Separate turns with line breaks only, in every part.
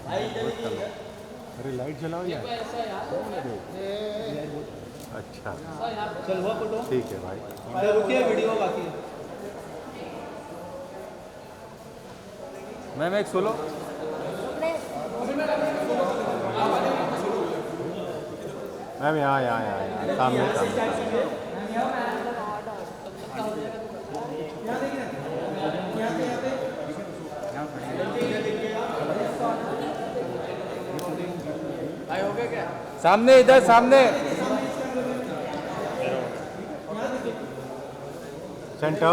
अरे लाइट जलाओ यार। अच्छा
चल हुआ फोटो।
ठीक है भाई।
अरे रुकिए, वीडियो बाकी है।
मैम एक सोलो। मैम यहाँ यहाँ यहाँ यहाँ सामने सामने। सामने इधर सामने। सेंटर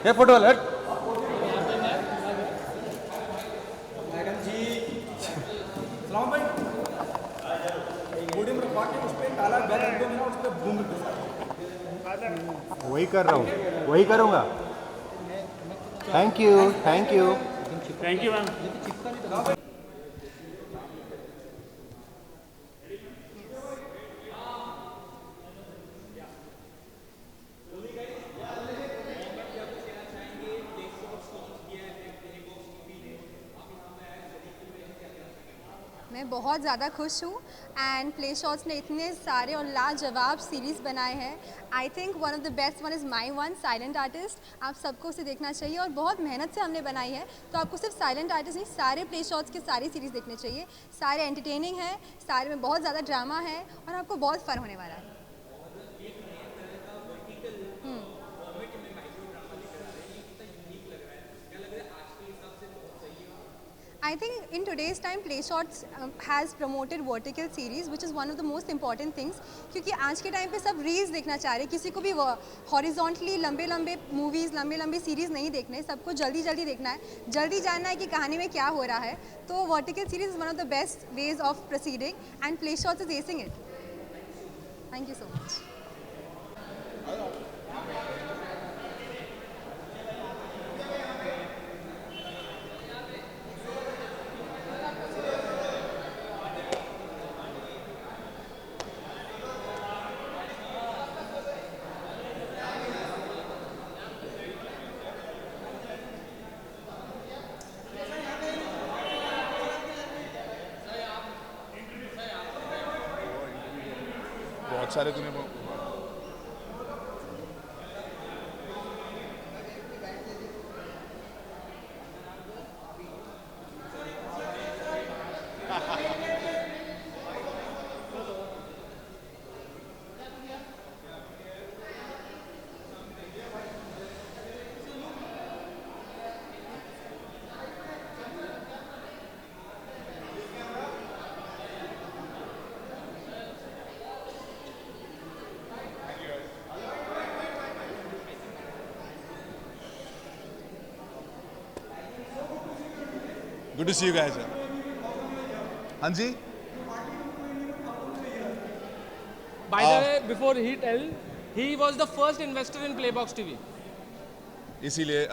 ये फोटो अलर्ट।
मैडम जी सलाम भाई, पोडियम रखवा के उस पे काला बैग रख दो मेरा, उस पे बूम
वही कर रहा हूँ, वही करूँगा। Thank you thank you.
Thank you ma'am.
मैं बहुत ज़्यादा खुश हूँ एंड प्ले शॉट्स ने इतने सारे और लाजवाब सीरीज़ बनाए हैं। I think one of the best one is my one silent artist. आप सबको उसे देखना चाहिए और बहुत मेहनत से हमने बनाई है, तो आपको सिर्फ साइलेंट आर्टिस्ट नहीं, सारे प्ले शॉट्स के सारी सीरीज़ देखने चाहिए। सारे एंटरटेनिंग हैं, सारे में बहुत ज़्यादा ड्रामा है और आपको बहुत फ़न होने वाला है। I think in today's time Play Shots has promoted vertical series which is one of the most important things, क्योंकि आज के टाइम पे सब रील्स देखना चाह रहे हैं, किसी को भी हॉरिजॉन्टली लंबे लंबे मूवीज़ लंबे लंबे सीरीज़ नहीं देखने, सबको जल्दी जल्दी देखना है, जल्दी जानना है कि कहानी में क्या हो रहा है। तो vertical series is one of the best ways of proceeding and Play Shots is acing it. Thank you so much.
बहुत सारे तूने good to see you guys. हाँ जी,
By the way, before he tell, he was the first investor in Playbox TV.
इसीलिए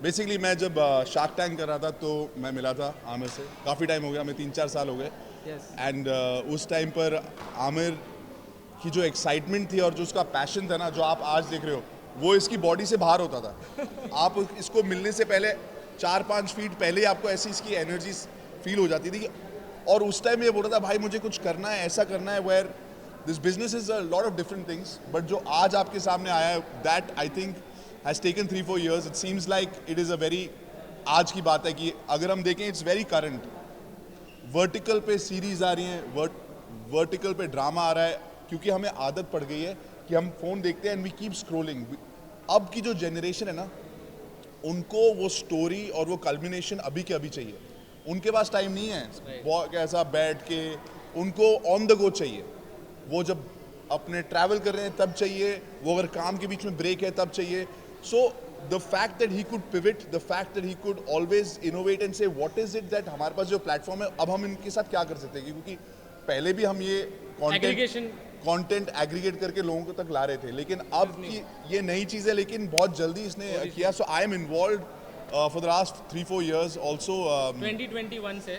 basically मैं जब shark tank कर रहा था तो मैं मिला था आमिर से। काफ़ी टाइम हो गया, हमें 3-4 साल हो गए।
Yes.
एंड उस टाइम पर आमिर की जो एक्साइटमेंट थी और जो उसका पैशन था ना, जो आप आज देख रहे हो, वो इसकी बॉडी से बाहर होता था। आप इसको मिलने से पहले 4-5 फीट पहले ही आपको ऐसी इसकी एनर्जी फील हो जाती थी। और उस टाइम ये बोल रहा था भाई मुझे कुछ करना है, ऐसा करना है, where this business is a lot of different things. But जो आज आपके सामने आया है, that I think has taken 3-4 years. It seems like it is a very आज की बात है कि अगर हम देखें इट्स वेरी करंट। वर्टिकल पे सीरीज आ रही हैं, वर्टिकल पे ड्रामा आ रहा है, क्योंकि हमें आदत पड़ गई है कि हम फ़ोन देखते हैं एंड वी कीप स्क्रोलिंग। अब की जो जनरेशन है ना, उनको वो स्टोरी और वो कल्मिनेशन अभी के अभी चाहिए। उनके पास टाइम नहीं है कैसा बैठ के, उनको ऑन द गो चाहिए। वो जब अपने ट्रैवल कर रहे हैं तब चाहिए, वो अगर काम के बीच में ब्रेक है तब चाहिए। So the fact that he could pivot, the fact that he could always innovate and से व्हाट इज इट दैट हमारे पास जो प्लेटफॉर्म है, अब हम इनके साथ क्या कर सकते हैं, क्योंकि पहले भी हम ये कंटेंट एग्रीगेट करके लोगों को तक ला रहे थे, लेकिन अब की ये नई चीज़ है, लेकिन बहुत जल्दी इसने किया। So I am involve for the last 3-4 years also
2021 से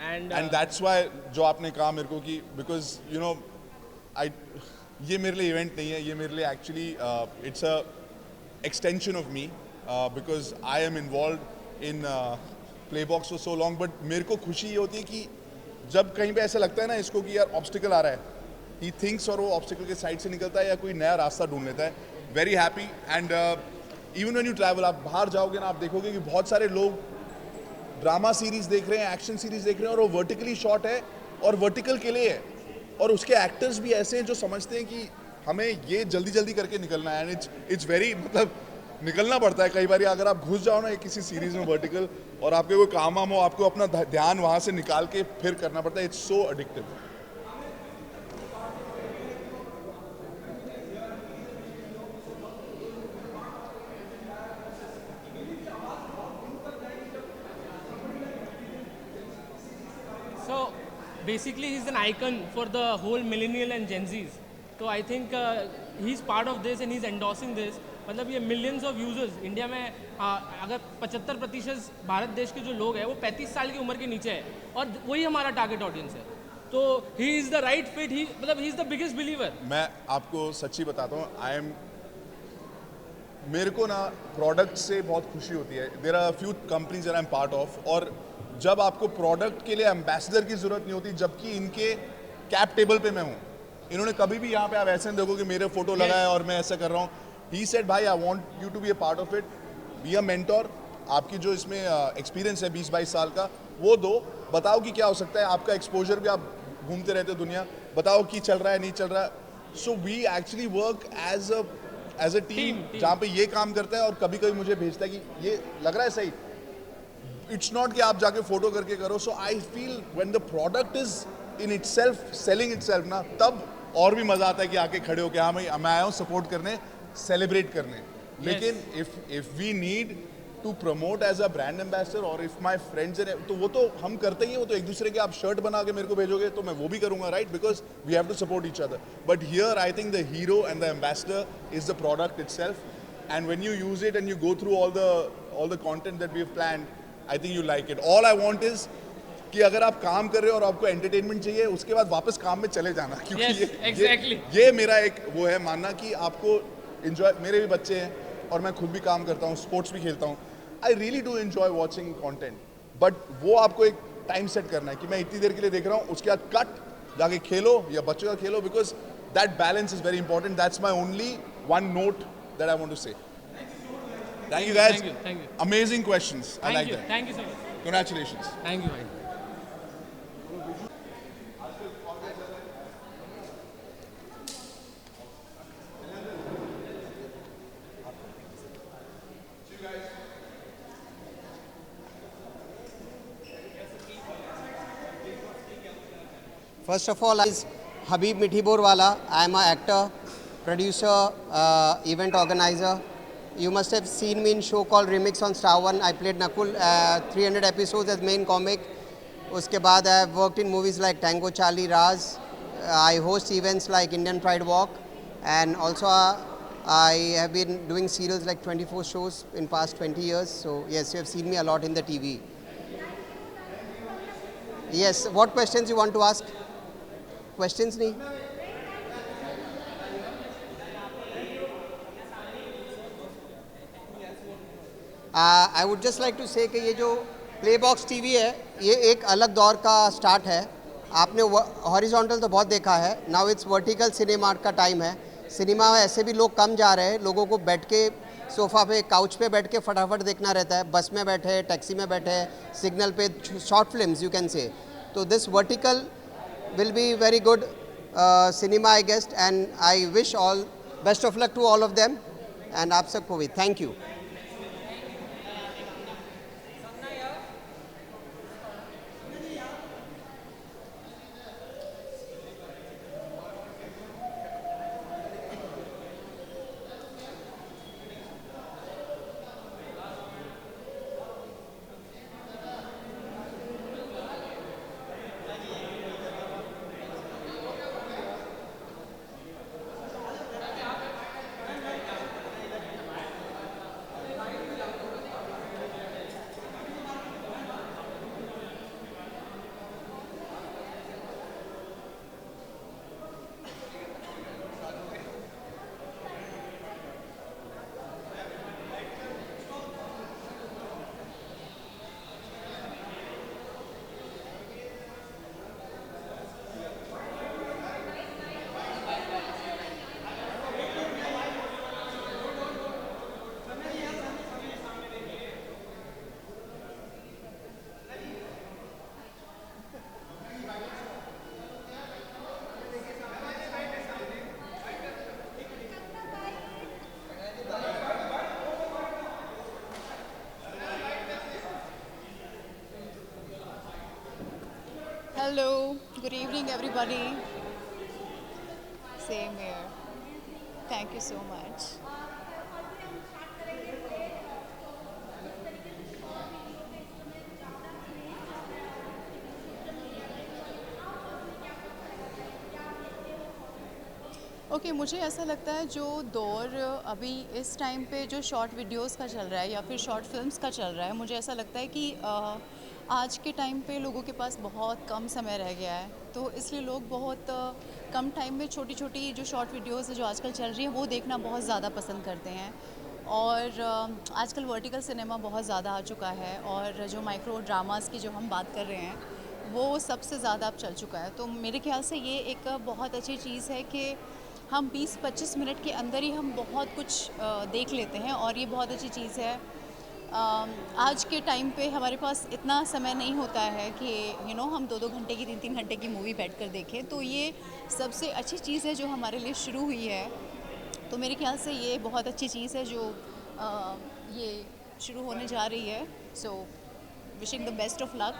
एंड दैट्स वाई जो आपने कहा मेरे को कि बिकॉज यू नो ये मेरे लिए इवेंट नहीं है, ये मेरे लिए actually it's a extension of me because I am involved in play box for so long, but मेरे को खुशी ये होती है कि जब कहीं पे ऐसा लगता है ना इसको कि यार ऑब्स्टिकल आ रहा है, ही थिंक्स और वो ऑब्स्टिकल के साइड से निकलता है या कोई नया रास्ता ढूंढ लेता है. Very happy. And even when you travel, आप बाहर जाओगे ना, आप देखोगे कि बहुत सारे लोग ड्रामा सीरीज देख रहे हैं, एक्शन सीरीज देख रहे हैं, और वो वर्टिकली शॉट है और वर्टिकल के लिए है, और उसके एक्टर्स भी ऐसे हैं जो समझते हैं कि हमें ये जल्दी जल्दी करके निकलना है. एंड इट्स वेरी, मतलब निकलना पड़ता है कई बार. अगर आप घुस जाओ ना किसी सीरीज में वर्टिकल और आपके कोई काम वाम हो, आपको अपना ध्यान वहाँ से निकाल के फिर करना पड़ता है. It's so addictive.
So basically he's an icon for the whole millennial and Gen Zs. So I think he's part of this and he's endorsing this. मतलब ये millions of users इंडिया में अगर 75% भारत देश के जो लोग हैं वो 35 साल की उम्र के नीचे है, और वही हमारा टारगेट ऑडियंस है. तो he is the right fit. ही मतलब he is the biggest believer.
मैं आपको सच्ची बताता हूँ, मेरे को ना प्रोडक्ट से बहुत खुशी होती है. There are few companies that I am part of, और जब आपको प्रोडक्ट के लिए एम्बेसडर की जरूरत नहीं होती, जबकि इनके कैप टेबल पे मैं हूँ. इन्होंने कभी भी यहाँ पे आप ऐसे नहीं देखो कि मेरे फोटो लगाए और मैं ऐसा कर रहा हूँ. ही सेड भाई I want you to be a part of it, be a mentor. आपकी जो इसमें एक्सपीरियंस है 20-22 साल का, वो दो, बताओ कि क्या हो सकता है. आपका एक्सपोजर भी, आप घूमते रहते हो दुनिया, बताओ कि चल रहा है नहीं चल रहा. So we actually work as a team, जहाँ पे ये काम करता है और कभी कभी मुझे भेजता है कि ये लग रहा है सही. इट्स नॉट कि आप जाके फोटो करके करो. So I feel when the product is in itself selling itself ना, तब और भी मजा आता है कि आके खड़े हो के हाँ भाई मैं आया हूँ सपोर्ट करने, सेलिब्रेट करने. लेकिन if we need to promote as a brand ambassador, और इफ माई फ्रेंड्स, तो वो तो हम करते ही हैं. वो तो एक दूसरे के आप शर्ट बना के मेरे को भेजोगे तो मैं वो भी करूंगा, right, because we have to support each other. But here I think the hero and the ambassador is the product itself. And when you use it and you go through all the content that we have planned, I think you like it. All I want is कि अगर आप काम कर रहे हो और आपको entertainment चाहिए, उसके बाद वापस काम में चले जाना. क्योंकि
yes,
ये मेरा एक वो है मानना कि आपको इंजॉय. मेरे भी बच्चे हैं और मैं खुद भी काम करता हूँ, स्पोर्ट्स भी खेलता हूँ. I really do enjoy watching content, but वो आपको एक टाइम सेट करना है कि मैं इतनी देर के लिए देख रहा हूँ, उसके बाद कट, जाके खेलो या बच्चों का खेलो, because that balance is very important. That's my only one note that I want to say. Thank you guys.
Thank you.
Amazing questions. I like that.
Thank you so much.
Congratulations.
Thank you भाई.
First of all, is Habib Mithiborwala. I am an actor, producer, event organizer. You must have seen me in show called Remix on Star One. I played Nakul, 300 episodes as main comic. Uske baad I have worked in movies like Tango Charlie, Raz. I host events like Indian Pride Walk, and also I have been doing serials like 24 shows in past 20 years. So yes, you have seen me a lot in the TV. Yes, what questions you want to ask? Questions nahi? I would just like to say कि ये जो play box TV है, ये एक अलग दौर का start है. आपने हॉरिजॉन्टल तो बहुत देखा है, नाउ इट्स वर्टिकल सिनेमा का टाइम है. सिनेमा में ऐसे भी लोग कम जा रहे हैं, लोगों को बैठ के सोफ़ा पे, काउच पे बैठ के फटाफट देखना रहता है. बस में बैठे, टैक्सी में बैठे, सिग्नल पे, short films you can say. तो this vertical will be very good cinema I guess, and I wish all best of luck to all of them, and आप सबको भी thank you.
Hello, good evening everybody. Same here. Thank you so much. Okay मुझे ऐसा लगता है जो दौर अभी इस टाइम पे जो शॉर्ट वीडियोस का चल रहा है या फिर शॉर्ट फिल्म्स का चल रहा है, मुझे ऐसा लगता है कि आज के टाइम पे लोगों के पास बहुत कम समय रह गया है, तो इसलिए लोग बहुत कम टाइम में छोटी छोटी जो शॉर्ट वीडियोस है जो आजकल चल रही हैं वो देखना बहुत ज़्यादा पसंद करते हैं। और आजकल वर्टिकल सिनेमा बहुत ज़्यादा आ चुका है और जो माइक्रो ड्रामास की जो हम बात कर रहे हैं वो सबसे ज़्यादा अब चल चुका है। तो मेरे ख्याल से ये एक बहुत अच्छी चीज़ है कि हम 20-25 मिनट के अंदर ही हम बहुत कुछ देख लेते हैं और ये बहुत अच्छी चीज़ है। आज के टाइम पे हमारे पास इतना समय नहीं होता है कि हम 2-2 घंटे की 3-3 घंटे की मूवी बैठकर देखें, तो ये सबसे अच्छी चीज़ है जो हमारे लिए शुरू हुई है। तो मेरे ख्याल से ये बहुत अच्छी चीज़ है जो ये शुरू होने जा रही है। So wishing the best of luck.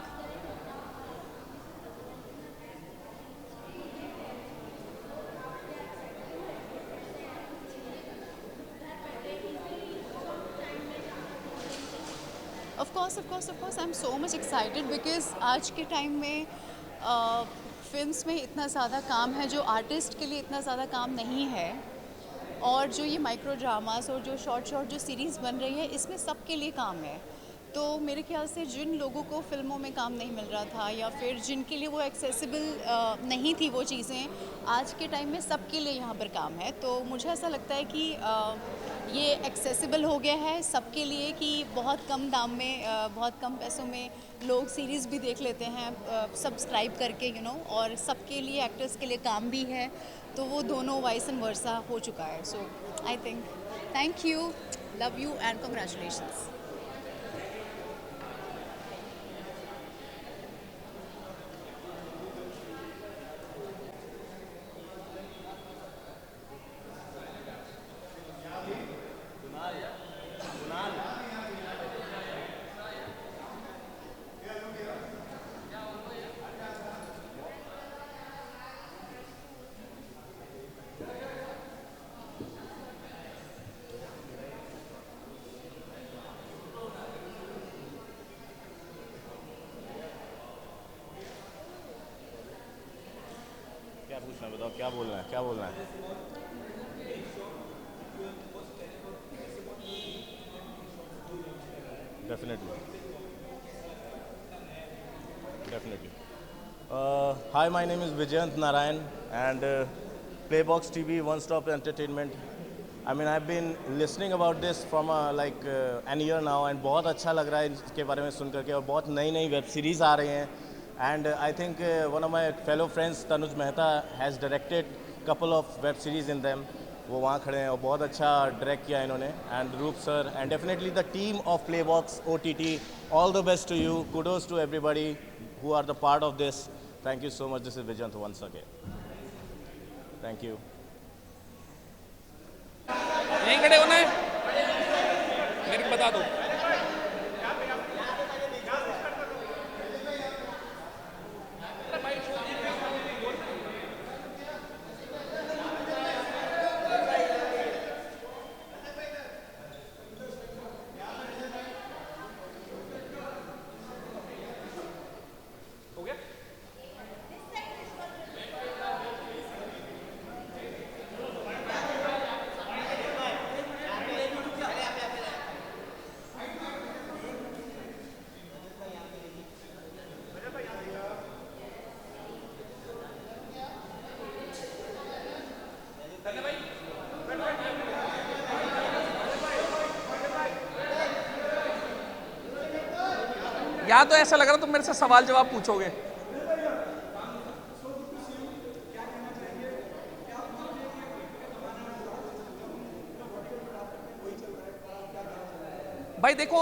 Of course, I'm so much excited because आज के टाइम में फिल्म्स में इतना ज़्यादा काम है जो आर्टिस्ट के लिए इतना ज़्यादा काम नहीं है, और जो ये माइक्रो ड्रामास और जो शॉर्ट जो सीरीज़ बन रही है इसमें सबके लिए काम है। तो मेरे ख्याल से जिन लोगों को फ़िल्मों में काम नहीं मिल रहा था या फिर जिनके लिए वो एक्सेसिबल नहीं थी वो चीज़ें, आज के टाइम में सबके लिए यहाँ पर काम है। तो मुझे ऐसा लगता है कि ये एक्सेसिबल हो गया है सबके लिए कि बहुत कम दाम में बहुत कम पैसों में लोग सीरीज़ भी देख लेते हैं सब्सक्राइब करके और सबके लिए एक्टर्स के लिए काम भी है, तो वो दोनों वाइस एंड वर्सा हो चुका है। So I think thank you, love you and congratulations.
क्या पूछना है बताओ, क्या बोलना है, क्या बोलना है? Definitely. Hi, my name is Vijayant Narayan and Playbox TV, One Stop Entertainment. I mean, I've been listening about this from an year now and बहुत अच्छा लग रहा है इसके बारे में सुन करके, और बहुत नई नई वेब सीरीज़ आ रही हैं। And I think one of my fellow friends, Tanuj Mehta, has directed couple of web series in them. वो वहाँ खड़े हैं और बहुत अच्छा डायरेक्ट किया इन्होंने। And Roop sir and definitely the team of Playbox OTT, all the best to you. Kudos to everybody who are the part of this. Thank you so much. This is Vijayant once again. Thank you.
यहीं खड़े होना है, मेरे को बता दो। या तो ऐसा लग रहा तुम मेरे से सवाल जवाब पूछोगे। भाई देखो,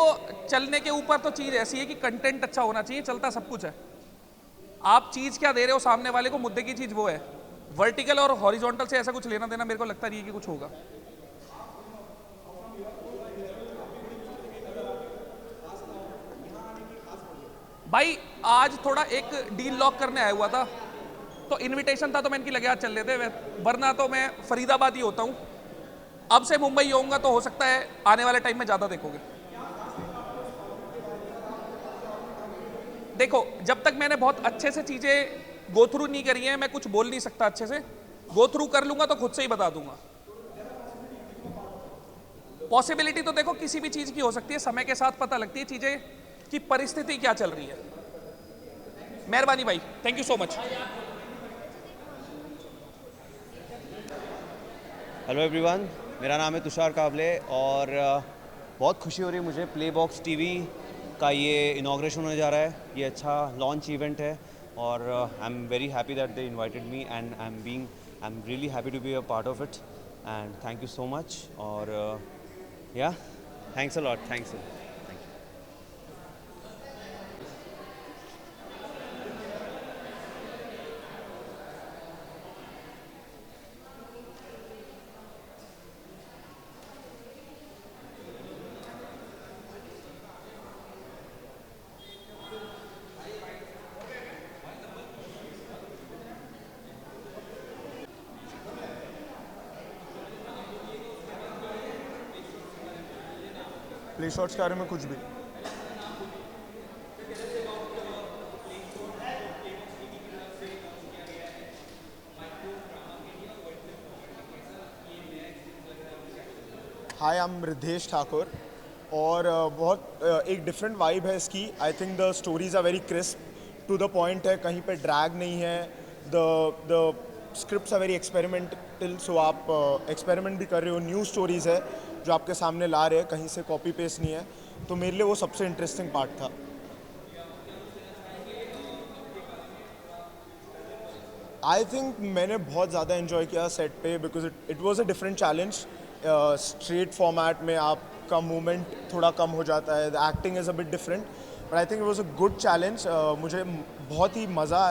चलने के ऊपर तो चीज ऐसी है कि कंटेंट अच्छा होना चाहिए, चलता सब कुछ है। आप चीज क्या दे रहे हो सामने वाले को, मुद्दे की चीज वो है। वर्टिकल और हॉरिजॉन्टल से ऐसा कुछ लेना देना मेरे को लगता नहीं है कि कुछ होगा। भाई आज थोड़ा एक डील लॉक करने आया हुआ था, तो इनविटेशन था तो मैंने की लगे आज चल लेते, वरना तो मैं फरीदाबाद ही होता हूँ। अब से मुंबई आऊँगा तो हो सकता है आने वाले टाइम में ज़्यादा देखोगे। देखो, जब तक मैंने बहुत अच्छे से चीज़ें गो थ्रू नहीं करी हैं, मैं कुछ बोल नहीं सकता अच्छे से। गो थ्रू कर लूँगा तो खुद से ही बता दूंगा। पॉसिबिलिटी तो देखो किसी भी चीज़ की हो सकती है, समय के साथ पता लगती है चीज़ें कि परिस्थिति क्या चल रही है। मेहरबानी भाई, thank you so much.
Hello everyone, मेरा नाम है तुषार कावले और बहुत खुशी हो रही है मुझे। प्ले बॉक्स टीवी का ये इनॉग्रेशन होने जा रहा है। ये अच्छा लॉन्च इवेंट है और I am very happy that they invited me and I am really happy to be a part of it and thank you so much. और या thanks a lot, thanks.
Play shots के बारे में कुछ भी। Hi, I am Riddhesh Thakur और बहुत एक डिफरेंट वाइब है इसकी। I think the stories are very crisp to the point है, कहीं पे ड्रैग नहीं है। The scripts are very experimental, सो आप एक्सपेरिमेंट भी कर रहे हो। न्यू स्टोरीज है जो आपके सामने ला रहे हैं, कहीं से कॉपी पेस्ट नहीं है, तो मेरे लिए वो सबसे इंटरेस्टिंग पार्ट था। आई थिंक मैंने बहुत ज़्यादा इन्जॉय किया सेट पे, because it was a different challenge. Straight format में आपका मूवमेंट थोड़ा कम हो जाता है, the acting is a bit different, but I think it was a good challenge. मुझे बहुत ही मज़ा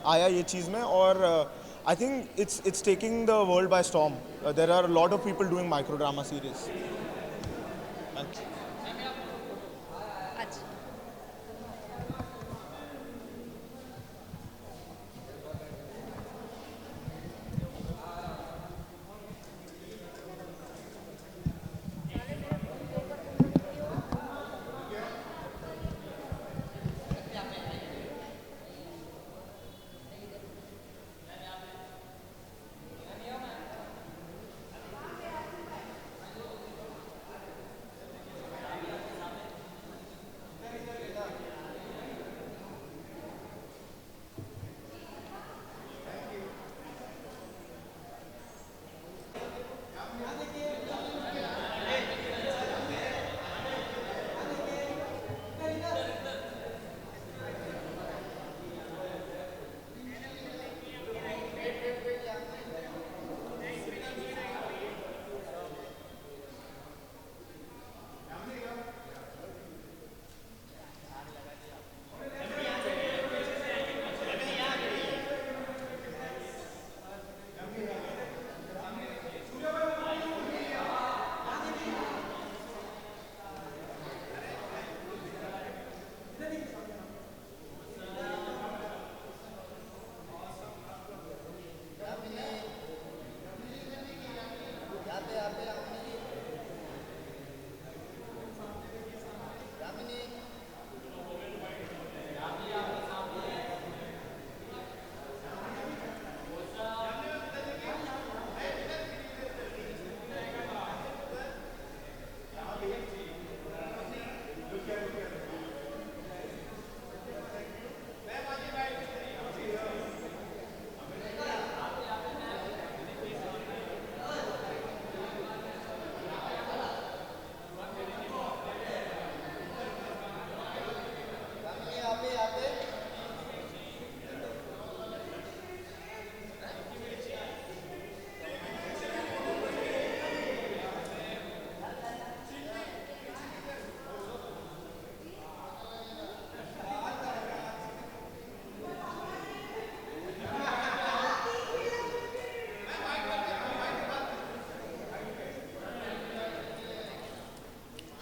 आया ये चीज़ में और I think it's taking the world by storm. There are a lot of people doing microdrama series. Thanks.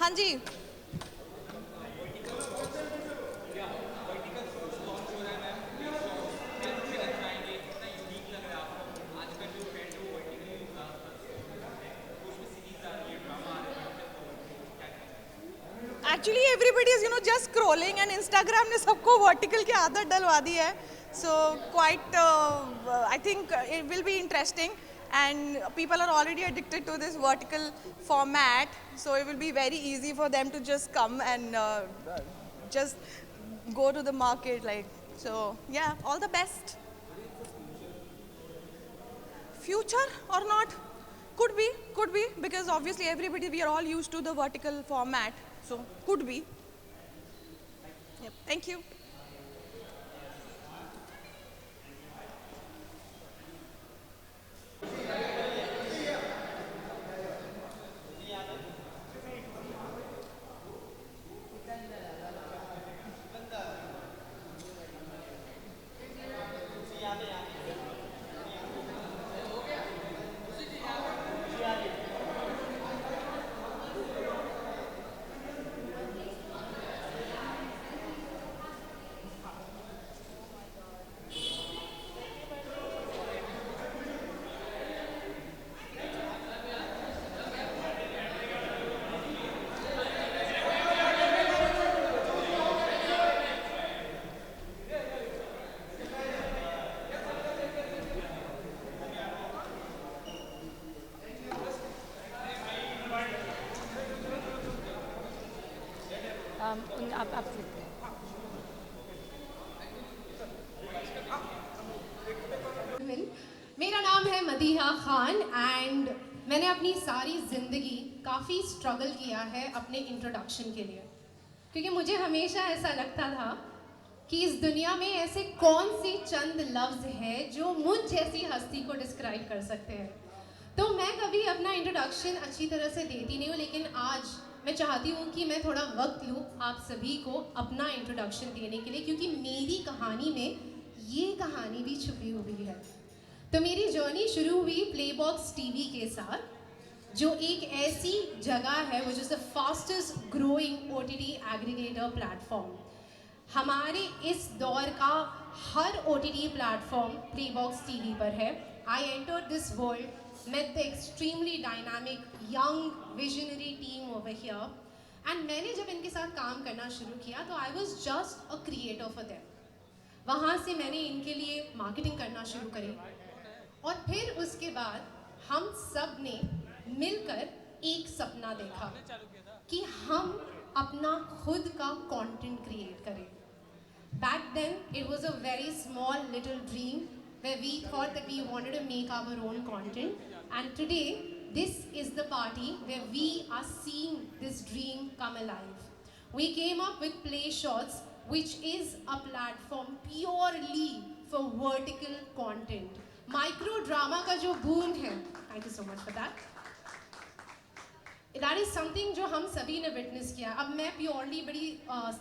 हाँ जी, actually everybody is just scrolling and Instagram ने सबको वर्टिकल की आदत डलवा दी है. So quite I think it will be interesting and people are already addicted to this vertical format, so it will be very easy for them to just come and just go to the market, like, so yeah, all the best. Future or not, could be, because obviously everybody, we are all used to the vertical format, so could be. Yep. Thank you.
मेरा नाम है Madiha Khan and मैंने अपनी सारी ज़िंदगी काफ़ी struggle किया है अपने इंट्रोडक्शन के लिए, क्योंकि मुझे हमेशा ऐसा लगता था कि इस दुनिया में ऐसे कौन से चंद लफ्ज़ हैं जो मुझ जैसी हस्ती को डिस्क्राइब कर सकते हैं. तो मैं कभी अपना इंट्रोडक्शन अच्छी तरह से देती नहीं हूँ, लेकिन आज मैं चाहती हूँ कि मैं थोड़ा वक्त लूँ आप सभी को अपना इंट्रोडक्शन देने के लिए, क्योंकि मेरी कहानी में ये कहानी भी छुपी हुई है. तो मेरी जर्नी शुरू हुई प्लेबॉक्स टीवी के साथ, जो एक ऐसी जगह है which is the fastest growing OTT aggregator platform. हमारे इस दौर का हर OTT प्लेटफॉर्म प्लेबॉक्स टीवी पर है. I entered this world met the extremely dynamic young visionary team over here, and मैंने जब इनके साथ काम करना शुरू किया तो I was just a creator for them. वहाँ से मैंने इनके लिए मार्केटिंग करना शुरू करी, और फिर उसके बाद हम सब ने मिलकर एक सपना देखा कि हम अपना खुद का कंटेंट क्रिएट करें. Back then it was a very small little dream where we thought that we wanted to make our own content, and today this is the party where we are seeing this dream come alive. We came up with Play Shots, which is a platform purely for vertical content. Micro drama का जो boom है, thank you so much for that. That is something जो हम सभी ने witness किया. अब मैं purely बड़ी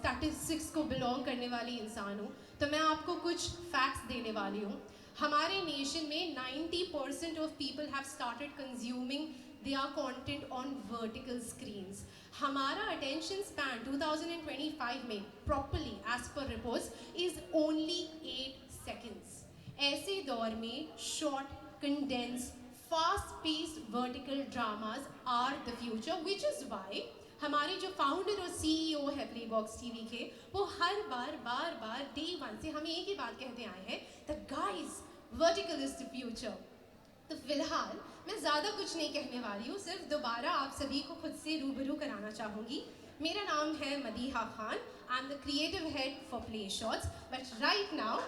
statistics को belong करने वाली इंसान हूँ, तो मैं आपको कुछ facts देने वाली हूँ. हमारे नेशन में 90% of people have started consuming their content on vertical screens. हमारा attention span 2025 में properly as per reports is only 8 seconds. ऐसे दौर में short, condensed, fast-paced vertical dramas are the future, which is why हमारे जो founder और CEO है प्लेबॉक्स TV के, वो हर बार डे वन से हमें एक ही बात कहते आए हैं, the guys vertical is the future. तो फिलहाल मैं ज़्यादा कुछ नहीं कहने वाली हूँ, सिर्फ दोबारा आप सभी को खुद से रूबरू कराना चाहूँगी. मेरा नाम है Madiha Khan. I am the creative head for play shots. But right now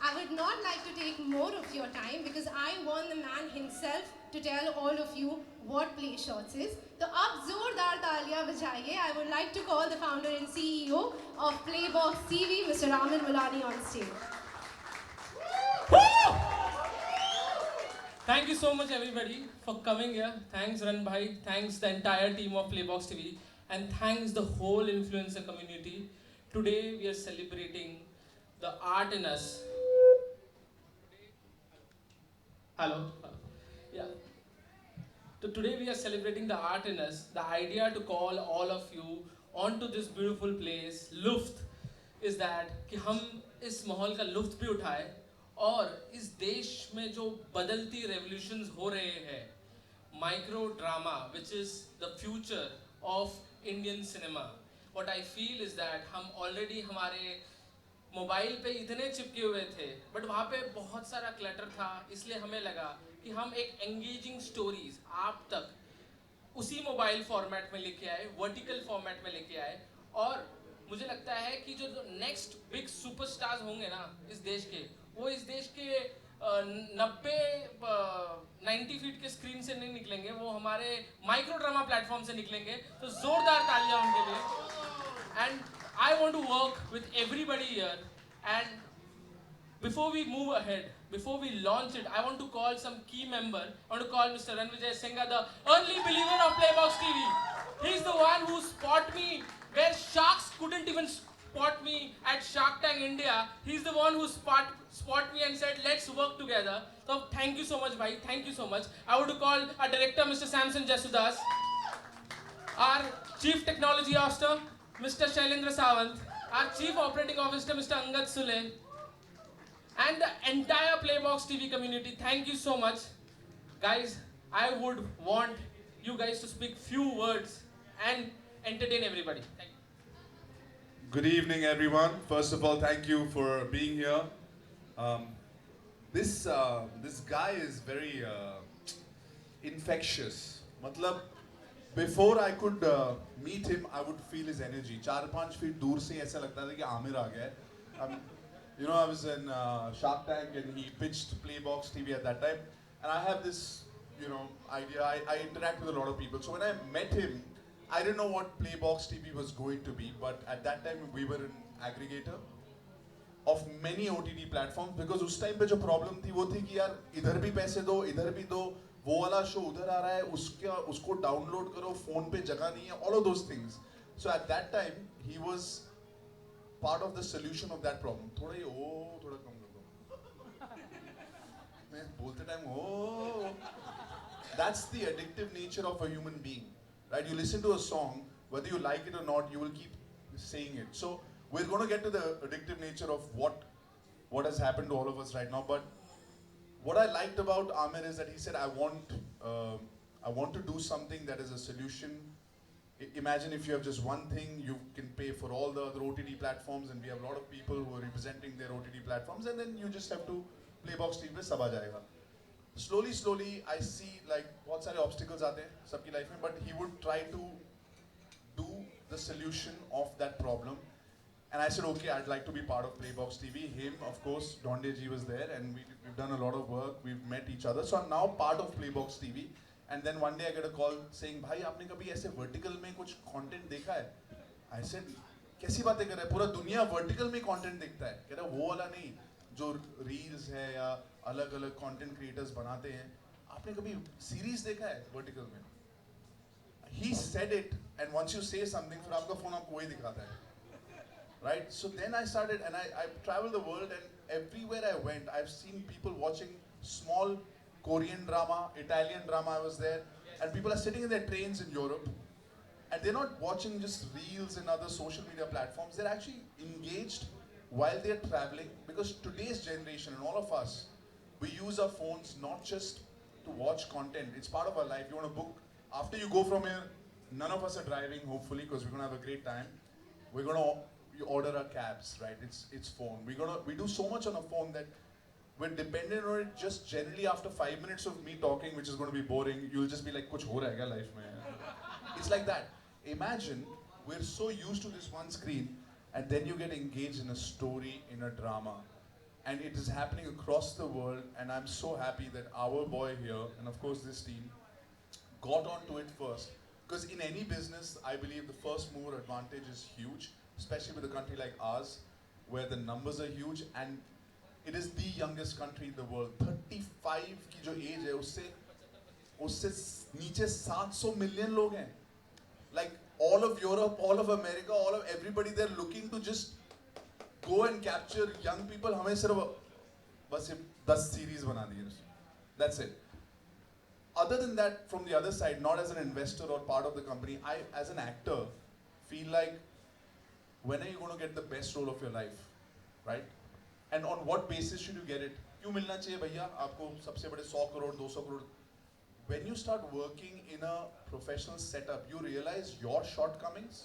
I would not like to take more of your time because I want the man himself to tell all of you what Play Shots is. तो आप जोरदार तालियां बजाइए. I would like to call the founder and CEO of Playbox TV, Mr. Raman Mulani, on stage.
Thank you so much everybody for coming here. Thanks Ran Bhai, thanks the entire team of Playbox TV, and thanks the whole influencer community. Today we are celebrating the art in us. Hello. Yeah. So today we are celebrating the art in us. The idea to call all of you onto this beautiful place, Luft, is that कि हम इस माहौल का लुफ्त भी उठाए, और इस देश में जो बदलती revolutions हो रहे हैं, micro drama, which is the future of Indian cinema. what I feel is that हम already हमारे मोबाइल पे इतने चिपके हुए थे, बट वहाँ पे बहुत सारा क्लटर था, इसलिए हमें लगा कि हम एक एंगेजिंग स्टोरीज आप तक उसी मोबाइल फॉर्मेट में लेके आए, वर्टिकल फॉर्मेट में लेके आए। और मुझे लगता है कि जो नेक्स्ट बिग सुपरस्टार्स होंगे ना इस देश के, वो इस देश के 90 फीट के स्क्रीन से नहीं निकलेंगे, वो हमारे माइक्रो ड्रामा प्लेटफॉर्म से निकलेंगे। तो जोरदार तालियां उनके लिए। And I want to work with everybody here, and before we move ahead, before we launch it, I want to call some key member. I want to call Mr. Ranvijay Singha, the early believer of Playbox TV. He's the one who spot me where sharks couldn't even spot me at Shark Tank India. He's the one who spot me and said, let's work together. So thank you so much, bhai. Thank you so much. I want to call our director, Mr. Samson Jasudas, our chief technology officer, Mr. Shailendra Sawant, our Chief Operating Officer, Mr. Angad Sule, and the entire Playbox TV community. Thank you so much. Guys, I would want you guys to speak few words and entertain everybody. Thank you.
Good evening, everyone. First of all, thank you for being here. This guy is very infectious. मतलब Before I could meet him, I would feel his energy. 4-5 feet दूर से ऐसा लगता था कि आमिर आ गया है. You know, I was in Shark Tank and he pitched Playbox TV at that time. And I have this, you know, idea. I interact with a lot of people. So when I met him, I didn't know what Playbox TV was going to be. But at that time, we were an aggregator of many OTT platforms. Because उस time पे जो problem थी वो थी कि यार इधर भी पैसे दो, इधर भी दो. वो वाला शो उधर आ रहा है, उसको डाउनलोड करो, फोन पे जगह नहीं है, all of those things. So at that time, he was part of the solution of that problem. थोड़ा कम कर दो. मैं बोलते time That's the addictive nature of a human being, right? You listen to a song, whether you like it or not, you will keep saying it. So we're going to get to the addictive nature of what has happened to all of us right now, but what I liked about Amir is that he said, I want to do something that is a solution. Imagine if you have just one thing, you can pay for all the other OTT platforms, and we have a lot of people who are representing their OTT platforms, and then you just have to Playbox TV पे सब आ जाएगा. Slowly, I see like बहुत सारे obstacles आते हैं सबकी life में, but he would try to do the solution of that problem. And I said, okay, I'd like to be part of Playbox TV. Him, of course, Donde Ji was there, and we've done a lot of work. We've met each other. So I'm now part of Playbox TV. And then one day I get a call saying, भाई आपने कभी ऐसे vertical में कुछ content देखा है? I said, कैसी बातें कर रहा है? पूरा दुनिया vertical में content देखता है. कह रहा वो वाला नहीं, जो reels है या अलग-अलग content creators बनाते हैं. आपने कभी series देखा है vertical में? He said it, and once you say something, फिर आपका phone आपको वही दिखाता है. Right? So then I started, and I traveled the world, and everywhere I went, I've seen people watching small Korean drama, Italian drama. I was there, and people are sitting in their trains in Europe, and they're not watching just reels and other social media platforms. They're actually engaged while they're traveling, because today's generation and all of us, we use our phones not just to watch content. It's part of our life. You want to book, after you go from here, none of us are driving, hopefully, because we're going to have a great time. We're going to order our cabs, right? It's phone. We do so much on a phone that we're dependent on it. Just generally after 5 minutes of me talking, which is going to be boring, you'll just be like, "Kuch ho raha hai kya life mein?" It's like that. Imagine we're so used to this one screen, and then you get engaged in a story, in a drama, and it is happening across the world. And I'm so happy that our boy here, and of course this team, got onto it first. Because in any business, I believe the first mover advantage is huge, especially with a country like ours, where the numbers are huge, and it is the youngest country in the world. 35 की जो age है, उससे नीचे 700 million लोग हैं. Like all of Europe, all of America, all of everybody, they're looking to just go and capture young people. हमें सिर्फ बस 10 series बना दिए. That's it. Other than that, from the other side, not as an investor or part of the company, I, as an actor, feel like, when are you going to get the best role of your life, right? And on what basis should you get it? क्यों मिलना चाहिए भैया आपको सबसे बड़े 100 crore 200 crore? When you start working in a professional setup, you realize your shortcomings,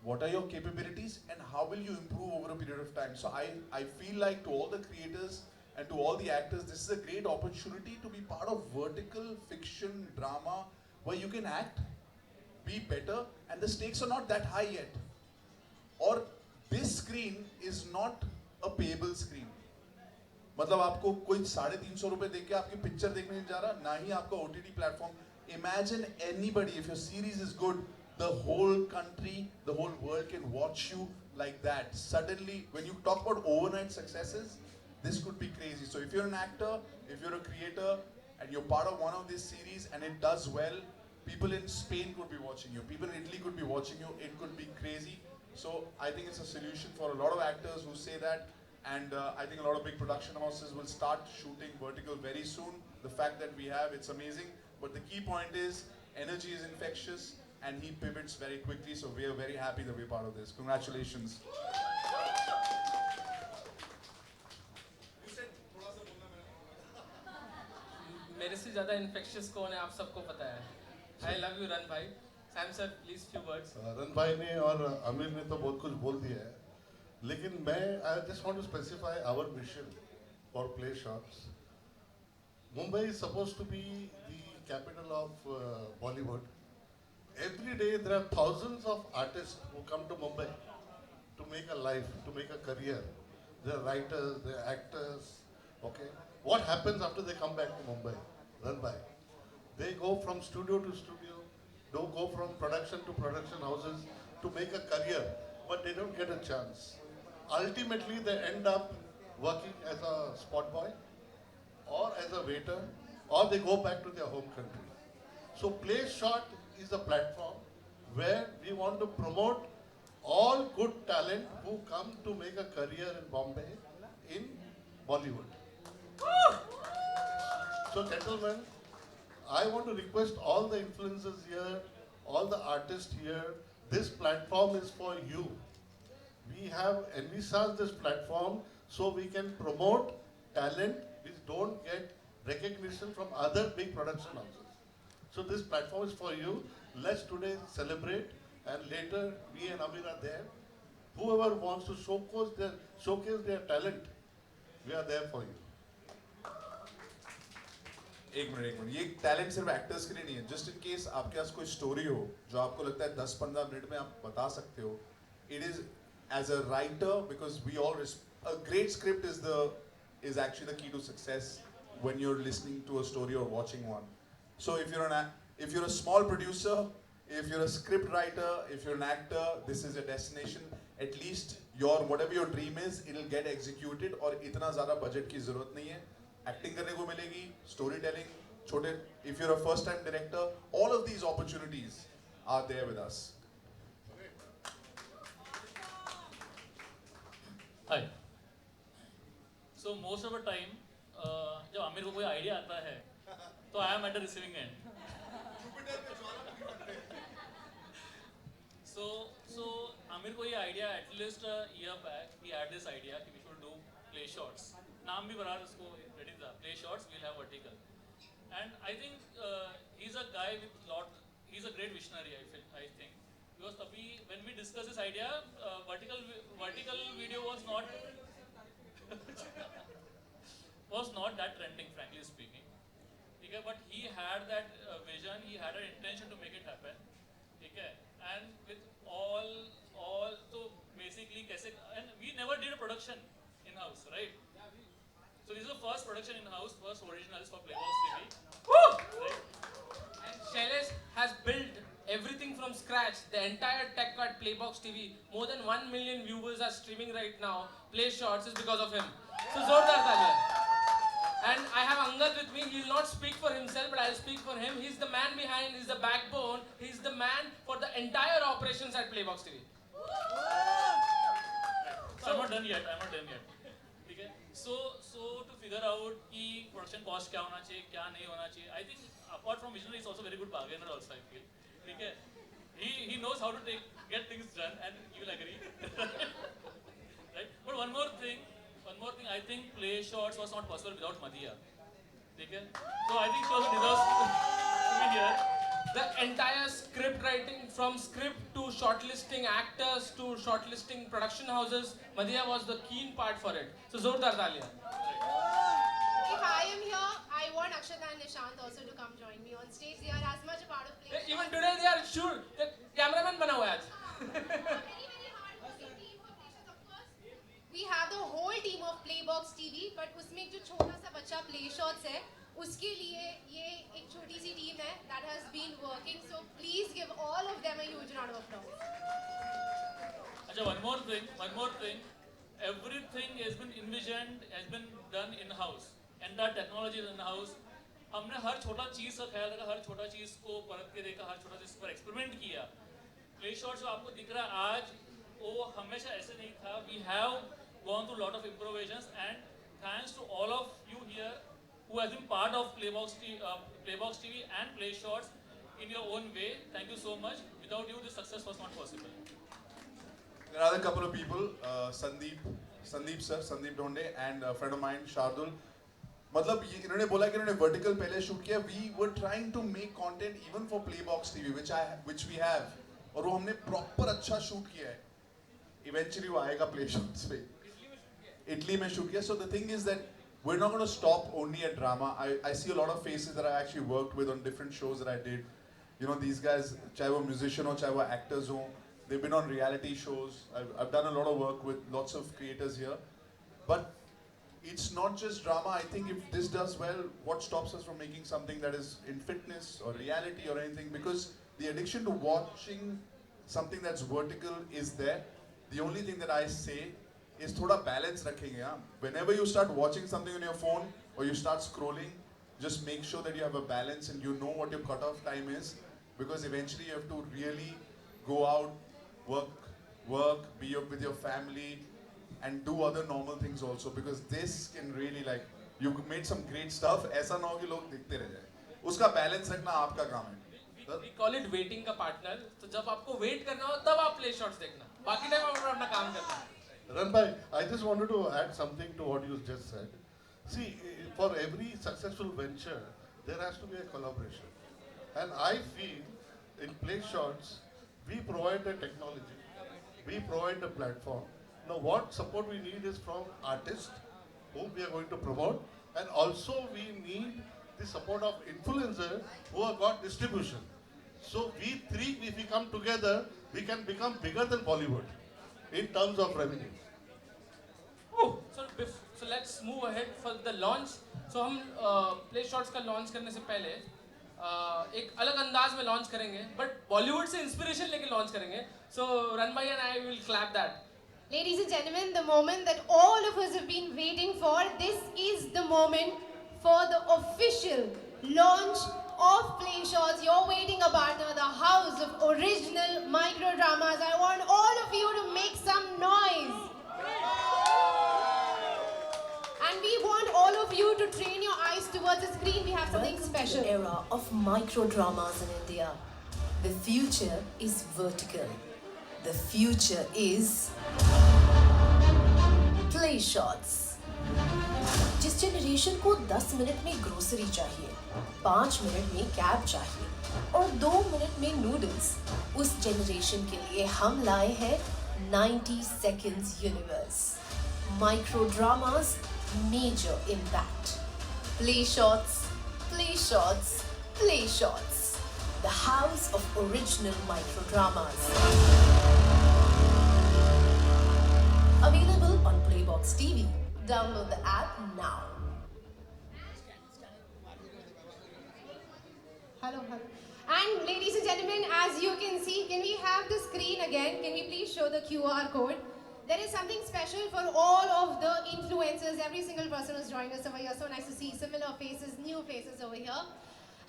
what are your capabilities and how will you improve over a period of time. So I feel like to all the creators and to all the actors, this is a great opportunity to be part of vertical fiction drama where you can act, be better, and the stakes are not that high yet. Or this screen is not a payable screen. मतलब आपको कोई 350 रुपए देके आपकी picture देखने नहीं जा रहा, ना ही आपका OTT platform. Imagine anybody, if your series is good, the whole country, the whole world can watch you like that. Suddenly, when you talk about overnight successes, this could be crazy. So if you're an actor, if you're a creator, and you're part of one of these series and it does well, people in Spain could be watching you, people in Italy could be watching you, it could be crazy. So I think it's a solution for a lot of actors who say that. And I think a lot of big production houses will start shooting vertical very soon. The fact that we have, it's amazing. But the key point is, energy is infectious and he pivots very quickly. So we are very happy that we're part of this. Congratulations.
मेरे से ज़्यादा infectious कौन है आप सबको पता है. I love you run भाई. Sam sir, please few words.
Run भाई ने और आमिर ने तो बहुत कुछ बोल दिया है. लेकिन मैं I just want to specify our mission for Play Shots. Mumbai is supposed to be the capital of Bollywood. Every day there are thousands of artists who come to Mumbai to make a life, to make a career. They are writers, they are actors. Okay, what happens after they come back to Mumbai? Run by. They go from studio to studio. They go from production to production houses to make a career, but they don't get a chance. Ultimately, they end up working as a spot boy, or as a waiter, or they go back to their home country. So Play Shot is a platform where we want to promote all good talent who come to make a career in Bombay, in Bollywood. So gentlemen, I want to request all the influencers here, all the artists here, this platform is for you. We have envisaged this platform so we can promote talent which don't get recognition from other big production houses. So this platform is for you. Let's today celebrate, and later me and Amir are there. Whoever wants to showcase their talent, we are there for you.
एक minute ये talent सिर्फ actors के लिए नहीं है. Just in case आपके पास कोई story हो जो आपको लगता है 10-15 मिनट में आप बता सकते हो. It is as a writer, because we all a great script is actually the key to success when you're listening to a story or watching one. So if you're a small producer, if you're a script writer, if you're an actor, this is a destination. At least whatever your dream is, it'll get executed. और इतना ज़्यादा budget की ज़रूरत नहीं है. Acting करने को मिलेगी, storytelling, छोटे. If you're a first-time director, all of these opportunities are there with us.
Hi. So most of the time, जब आमिर को कोई आइडिया आता है, तो I am at the receiving end. So Aamir को ये idea at least a year back, he had this idea कि we should do Play Shots. नाम भी बराबर उसको ready था. Play Shots, we'll have vertical. And I think he's a guy with he's a great visionary. I think. Because when we discussed this idea, vertical video was not that trending, frankly speaking. Okay, but he had that vision, he had an intention to make it happen. Okay, and with all so basically, and we never did a production in house, right? So this is the first production in house, first originals for Playbox TV. Right?
And Shailesh has built everything from scratch, the entire tech at Playbox TV. More than 1 million viewers are streaming right now. Play Shots is because of him. So Zordar Talia. And I have Angad with me. He will not speak for himself, but I will speak for him. He's the man behind, he's the backbone, he's the man for the entire operations at Playbox TV.
So I'm not done yet. ठीक है. So to figure out कि production cost क्या होना चाहिए, क्या नहीं होना चाहिए. I think apart from visionary, he's also very good bargainer also, I feel. ठीक है. He knows how to get things done, and you will agree. Right? But one more thing, I think Play Shots was not possible without Madhiya. ठीक है. So I think she also deserves to be here.
the entire script writing, from script to shortlisting actors to shortlisting production houses, Madhiya was the keen part for it. So zordar taaliyan.
If I am here, I want Akshata and Nishant also to come join me on stage. They are as much a part of Play Shots.
Even today they are sure. The cameraman bana hua hai aaj.
We have the whole team of Playbox TV, but उसमें एक जो छोटा सा बच्चा Play Shots है, उसके लिए ये एक छोटी सी टीम है that has been working. So please give all of them a huge round of applause.
अच्छा, one more thing. Everything has been envisioned, has been done in house. Entire technology is in house. हमने हर छोटा चीज का ख्याल रखा, हर छोटा चीज को परख के देखा, हर छोटा चीज पर एक्सपेरिमेंट किया. Play Shots जो आपको दिख रहा है आज, वो हमेशा ऐसे नहीं था. We have gone through lot of improvisations, and thanks to all of you here who has been part of Playbox TV and Play Shots in your own way. Thank you so much. Without you, this success was not possible.
There are a couple of people, Sandeep Dhonde, and a friend of mine, Shardul. मतलब इन्होंने बोला कि इन्होंने vertical पहले shoot किया. We were trying to make content even for Playbox TV, which we have, और वो हमने proper अच्छा shoot किया है. Eventually वो आएगा Play Shots पे. Italy में shoot किया. So the thing is that we're not going to stop only at drama. I see a lot of faces that I actually worked with on different shows that I did. You know, these guys, चाहे वो musician हो, चाहे वो actors हो, they've been on reality shows. I've done a lot of work with lots of creators here. But it's not just drama. I think if this does well, what stops us from making something that is in fitness or reality or anything? Because the addiction to watching something that's vertical is there. The only thing that I say is थोड़ा balance रखेंगे हाँ. Whenever you start watching something on your phone or you start scrolling, just make sure that you have a balance and you know what your cutoff time is, because eventually you have to really go out, work, be with your family, and do other normal things also, because this can really, like, you made some great stuff. ऐसा ना हो कि लोग देखते रह जाए. उसका balance रखना आपका काम है.
We call it waiting का partner. तो जब आपको wait करना हो तब आप Play Shots देखना. बाकी टाइम आप अपना काम करना.
Ran bhai, I just wanted to add something to what you just said. See, for every successful venture, there has to be a collaboration. And I feel in Play Shots, we provide the technology, we provide the platform. Now what support we need is from artists whom we are going to promote, and also we need the support of influencers who have got distribution. So we three, if we come together, we can become bigger than Bollywood in terms of revenue.
So let's move ahead for the launch. So हम Play Shots का launch करने से पहले एक अलग अंदाज में launch करेंगे, but Bollywood से inspiration लेके launch करेंगे. So Ran bhai and I will clap that.
Ladies and gentlemen, the moment that all of us have been waiting for, this is the moment for the official launch of Play Shots. You're waiting a partner, the house of original micro dramas. I want all of you to make some noise. And we want all of you to train your eyes towards the screen. We have something special.
The era of micro dramas in India. The future is vertical. The future is Play Shots. जिस generation को 10 minute में grocery चाहिए, 5 minute में cab चाहिए और 2 minute में noodles, उस generation के लिए हम लाए हैं 90 seconds universe. Micro dramas, major impact. Play Shots, Play Shots, Play Shots. The house of original micro dramas. Available on Playbox TV. Download the app now.
Hello. And ladies and gentlemen, as you can see, can we have the screen again? Can we please show the QR code? There is something special for all of the influencers, every single person who's joined us over here. So nice to see similar faces, new faces over here.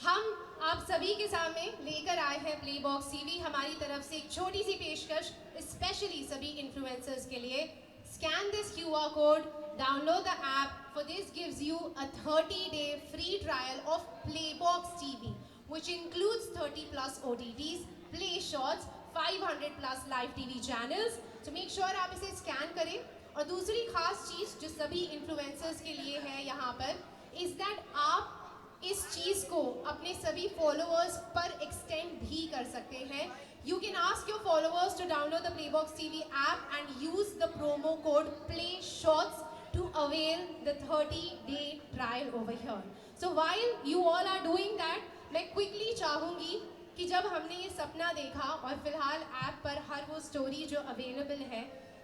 हम आप सभी के सामने लेकर आए हैं Playbox TV. हमारी तरफ से एक छोटी सी पेशकश, especially सभी influencers के लिए. Scan this QR code, download the app. For this gives you a 30-day free trial of Playbox TV, which includes 30 plus OTTs, Play Shots, 500 plus live TV channels. So make sure आप इसे scan करें. और दूसरी खास चीज़ जो सभी influencers के लिए है यहाँ पर is that आप इस चीज़ को अपने सभी फॉलोअर्स पर एक्सटेंड भी कर सकते हैं. You can ask your followers to download the Playbox TV app and use the promo code PLAYSHOTS to avail the 30-day trial over here. So while you all are doing that, मैं quickly चाहूँगी कि जब हमने ये सपना देखा और फिलहाल ऐप पर हर वो स्टोरी जो अवेलेबल है,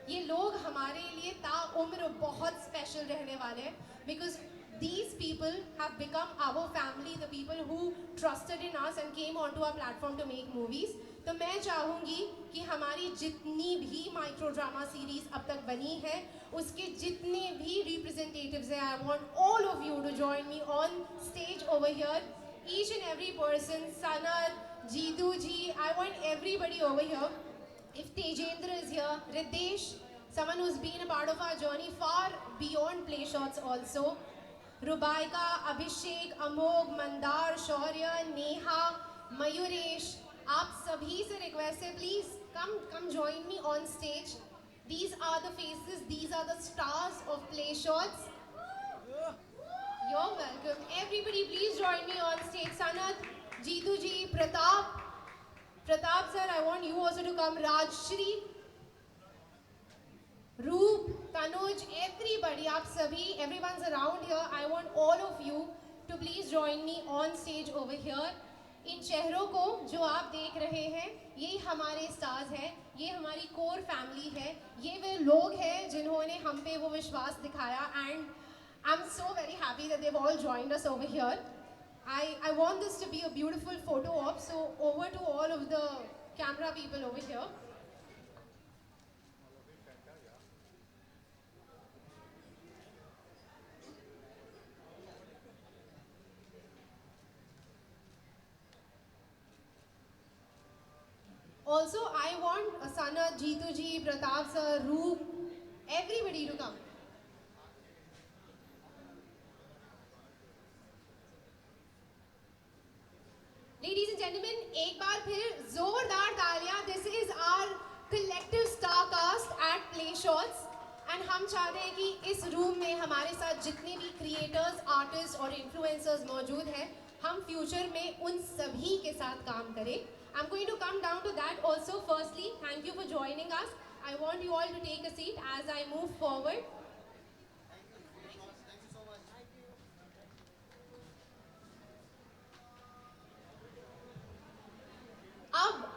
ये लोग हमारे लिए ताउम्र बहुत स्पेशल रहने वाले हैं, because these people have become our family, the people who trusted in us and came onto our platform to make movies. तो मैं चाहूँगी कि हमारी जितनी भी माइक्रो ड्रामा सीरीज अब तक बनी है, उसके जितने भी रिप्रेजेंटेटिव्स हैं, I want all of you to join me on stage over here. Each and every person, Sanat, Jeetu ji, I want everybody over here. If Tejendra is here, Ridesh, someone who's been a part of our journey far beyond Play Shots also. Rubaika, Abhishek, Amog, Mandar, Shaurya, Neha, Mayuresh, आप सभी से request है, please come join me on stage. These are the faces, these are the stars of Play Shots. You're welcome. Everybody please join me on stage. Sanat, Jeetu ji, Pratap sir, I want you also to come. Rajshri, Roop, Tanuj, everybody, आप सभी, everyone's around here. I want all of you to please join me on stage over here. इन चेहरों को जो आप देख रहे हैं, ये हमारे स्टार्स हैं, ये हमारी कोर फैमिली है, ये वे लोग हैं जिन्होंने हम पे वो विश्वास दिखाया. And I am so very happy that they've all joined us over here. I want this to be a beautiful photo op, so over to all of the camera people over here. Also, I want Sanat, Jeetu ji, Pratap sir, Roop, everybody to come. Ladies and gentlemen, एक बार फिर जोरदार तालियां. This is our collective star cast at Play Shots. And हम चाहते हैं कि इस room में हमारे साथ जितने भी क्रिएटर्स, आर्टिस्ट और इन्फ्लुएंसर्स मौजूद हैं, हम फ्यूचर में उन सभी के साथ काम करें. I'm going to come down to that also. Firstly, thank you for joining us. I want you all to take a seat as I move forward. अब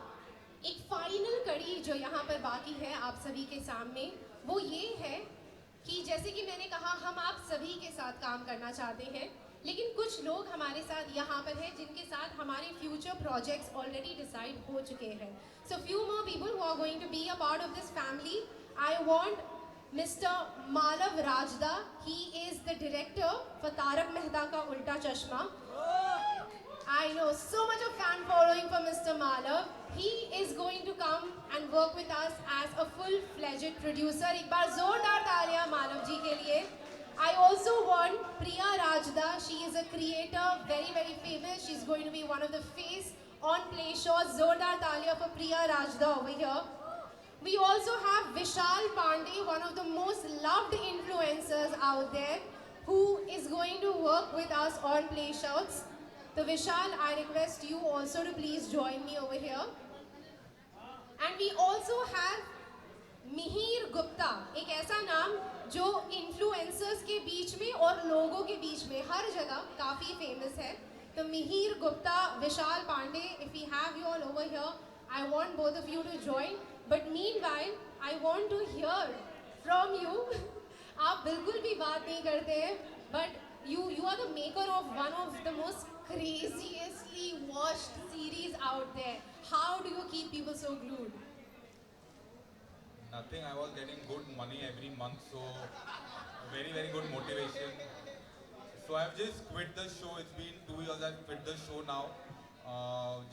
एक फाइनल कड़ी जो यहाँ पर बाकी है आप सभी के सामने, वो ये है कि जैसे कि मैंने कहा, हम आप सभी के साथ काम करना चाहते हैं, लेकिन कुछ लोग हमारे साथ यहाँ पर हैं जिनके साथ हमारे फ्यूचर प्रोजेक्ट्स ऑलरेडी डिसाइड हो चुके हैं. So few more people who are going to be a part of this family. I want mister Malav Rajda. He is the director for Taarak Mehta Ka Ooltah चश्मा. I know so much of fan following for Mr. Malav. He is going to come and work with us as a full-fledged producer. एक बार जोरदार तालियां मालव जी के लिए. I also want Priya Rajda. She is a creator, very very famous. She's going to be one of the face on Play Shots. Zordar Talia for Priya Rajda over here. We also have Vishal Pandey, one of the most loved influencers out there, who is going to work with us on Play Shots. So Vishal, I request you also to please join me over here. And we also have Mihir Gupta, एक ऐसा नाम जो influencers के बीच में और लोगों के बीच में हर जगह काफ़ी फेमस है. तो Mihir Gupta, Vishal Pandey, if we have you all over here, I want both of you to join. But meanwhile I want to hear from you. आप बिल्कुल भी बात नहीं करते हैं, but you are the maker of one of the most craziously watched series out there. How do you keep people so glued?
Nothing. I was getting good money every month, so very very good motivation. So I've just quit the show. It's been 2 years I've quit the show now.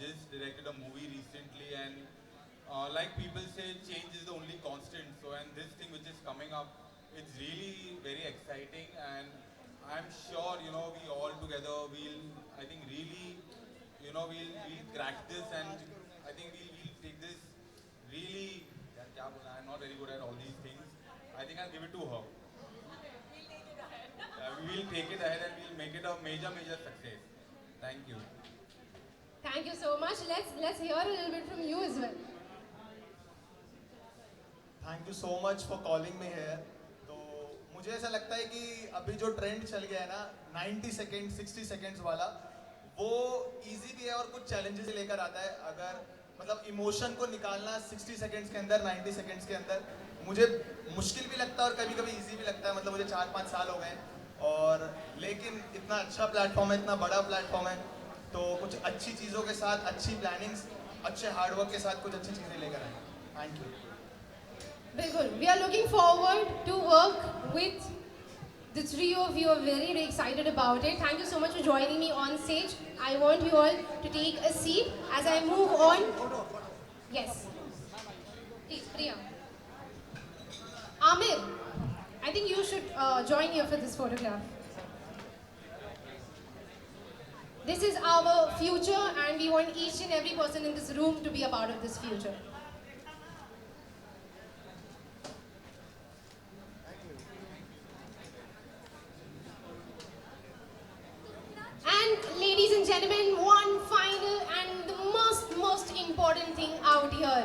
Just directed a movie recently, and like people say, change is the only constant. So and this thing which is coming up, it's really very exciting, and I'm sure we all together I think really we'll crack this, and I think we'll take this really. I'm not very good at all these things. I think I'll give it to her. We will take it ahead and we'll make it a major success. Thank you.
Thank you so much. Let's hear a little bit from you as well.
Thank you so much for calling me here. तो मुझे ऐसा लगता है कि अभी जो trend चल गया है ना 90 सेकेंड 60 सेकेंड्स वाला, वो इजी भी है और कुछ चैलेंजेस लेकर आता है। अगर मतलब इमोशन को निकालना 60 सेकेंड्स के अंदर 90 सेकेंड्स के अंदर मुझे मुश्किल भी लगता है और कभी कभी इजी भी लगता है। मतलब मुझे 4-5 साल हो गए हैं और लेकिन इतना अच्छा प्लेटफॉर्म है, इतना बड़ा प्लेटफॉर्म है, तो कुछ अच्छी चीज़ों के साथ, अच्छी प्लानिंग्स, अच्छे हार्डवर्क के साथ कुछ अच्छी चीज़ें लेकर आए। Thank you.
बिल्कुल, we are looking forward to work with the three of you. Are very, very excited about it. Thank you so much for joining me on stage. I want you all to take a seat as I move on. Yes. Please, Priya. Amir, I think you should join here for this photograph. This is our future and we want each and every person in this room to be a part of this future. And ladies and gentlemen, one final and the most important thing out here.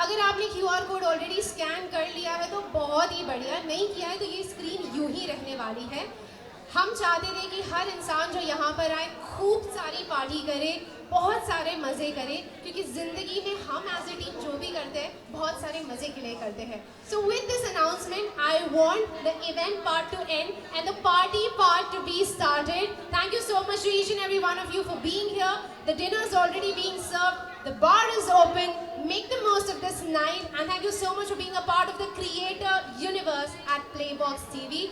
अगर आपने QR code already scan कर लिया है तो बहुत ही बढ़िया, नहीं किया है तो ये स्क्रीन यूं ही रहने वाली है। हम चाहते थे कि हर इंसान जो यहाँ पर आए खूब सारी पार्टी करे, बहुत सारे मज़े करे, क्योंकि ज़िंदगी में हम एज ए टीम जो भी करते हैं बहुत सारे मज़े के लिए करते हैं। So with this announcement I want the event part to end and the party part to be started. Thank you so much to each and every one of you for being here. The dinner is already being served, the bar is open, make the most of this night and thank you so much for being a part of the creator universe at Playbox TV.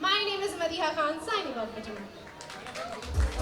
My name is Madiha Khan, signing off for tonight.